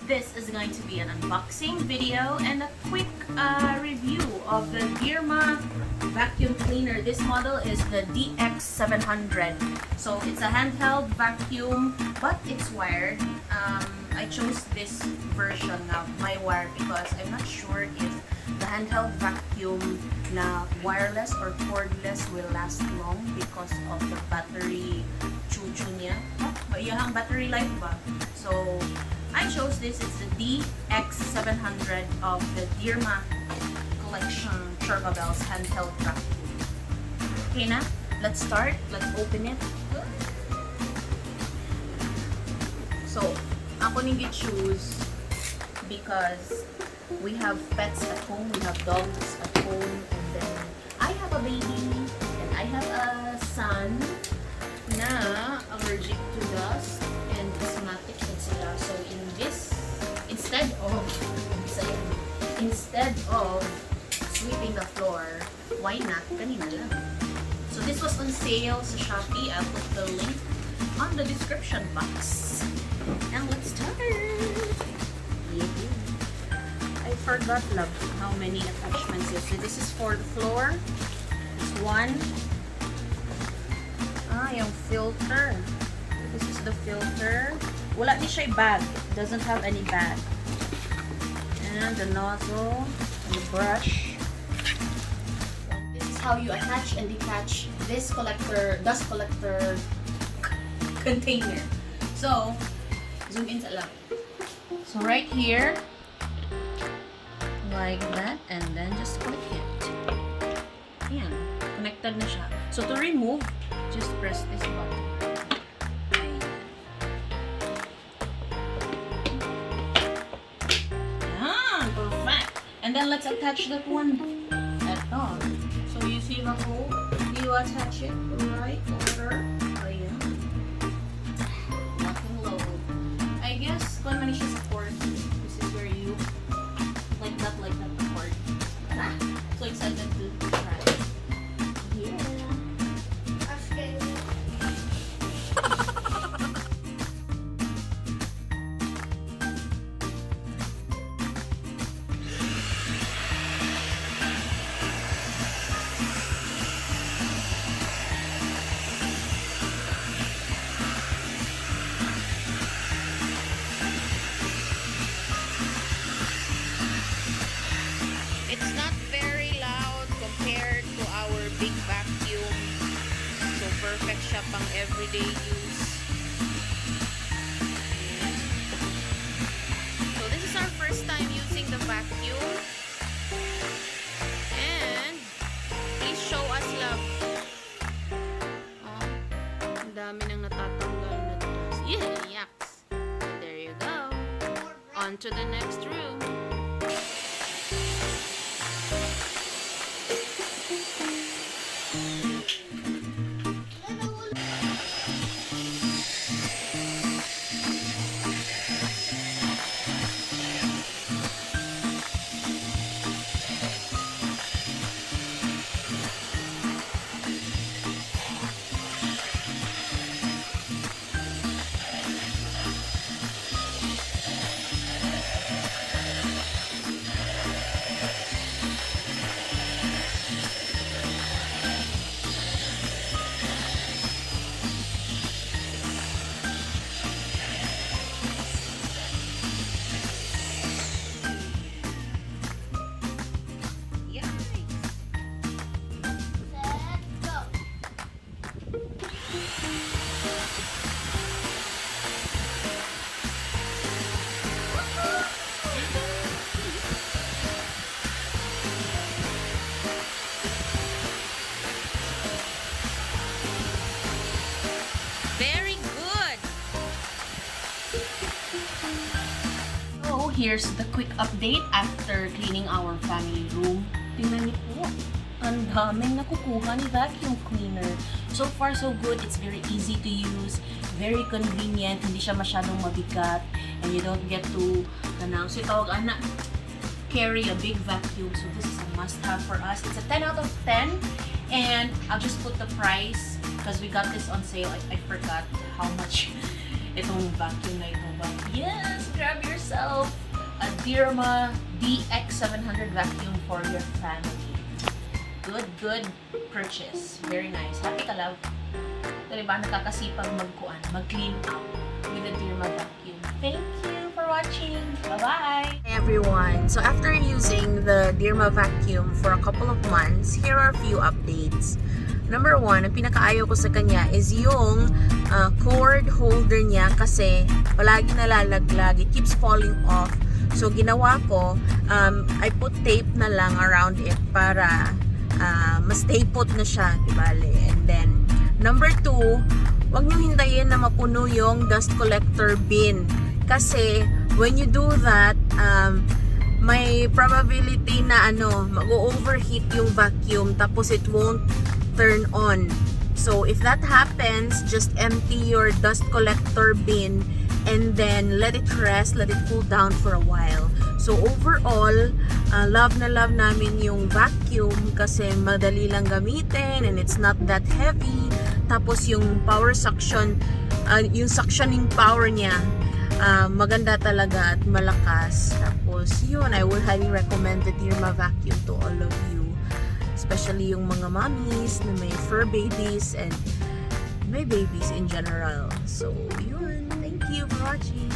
This is going to be an unboxing video and a quick review of the DEERMA vacuum cleaner. This model is the DX700. So it's a handheld vacuum, but it's wired. I chose this version of my wire because I'm not sure if the handheld vacuum na wireless or cordless will last long because of the battery chuchu niya. Iyahang battery life ba? So I chose this. It's the DX700 of the DEERMA collection Bells handheld vacuum. Okay na, let's start. Let's open it. So, ako nang choose because we have pets at home, we have dogs at home, and then I have a baby, and I have a son na allergic to dust and asthmatic din sila. So, in this, instead of sweeping the floor, why not? Kanina lang. So, this was on sale sa Shopee. I'll put the link on the description box. Now, let's start! Yeah. I forgot, love, how many attachments is. So, this is for the floor. This one. Yung filter. This is the filter. Wala ni siya bag. It doesn't have any bag. And the nozzle, and the brush. This is how you attach and detach this dust collector container. So, zoom in sa lang. So, right here, like that, and then just click it. Ayan, connected na siya. So, to remove, just press this button. Perfect. And then let's attach that one at all. So you see the hole? You attach it right over. Ayan. Nothing low. I guess kung man siya support, this is where you like that support. So excited to try. Yeah. It's not very loud compared to our big vacuum. So perfect siya pang everyday use. Ayan. So this is our first time using the vacuum. And please show us love. Oh, ang dami nang natatanggal na dust. Yeah, yucks. There you go. On to the next room. Here's the quick update after cleaning our family room. Tingnan niyo po, ang daming nakukuha ni vacuum cleaner. So far, so good. It's very easy to use, very convenient, hindi siya masyadong mabigat, and you don't get to, carry a big vacuum. So this is a must-have for us. It's a 10 out of 10, and I'll just put the price because we got this on sale. I forgot how much itong vacuum na ito. But yes, grab yourself yourself a DEERMA DX700 vacuum for your family. Good purchase. Very nice. Happy ka, love? Diba, nakakasipag mag-clean up with the DEERMA vacuum. Thank you for watching. Bye-bye! Hey everyone! So after using the DEERMA vacuum for a couple of months, here are a few updates. Number one, ang pinakaayaw ko sa kanya is yung cord holder niya kasi palagi nalalaglag. It keeps falling off. So ginawa ko, I put tape na lang around it para ma-stay put na siya, dibale. And then, number two, wag niyo hintayin na mapuno yung dust collector bin. Kasi, when you do that, may probability na mag-overheat yung vacuum tapos it won't turn on. So, if that happens, just empty your dust collector bin and then let it rest, let it cool down for a while. So, overall, love na love namin yung vacuum kasi madali lang gamitin and it's not that heavy. Tapos, yung power suction, yung suctioning power niya, maganda talaga at malakas. Tapos, yun, I would highly recommend the DEERMA vacuum to all of you. Especially yung mga mommies na may fur babies and may babies in general. So, yun. Thank you for watching.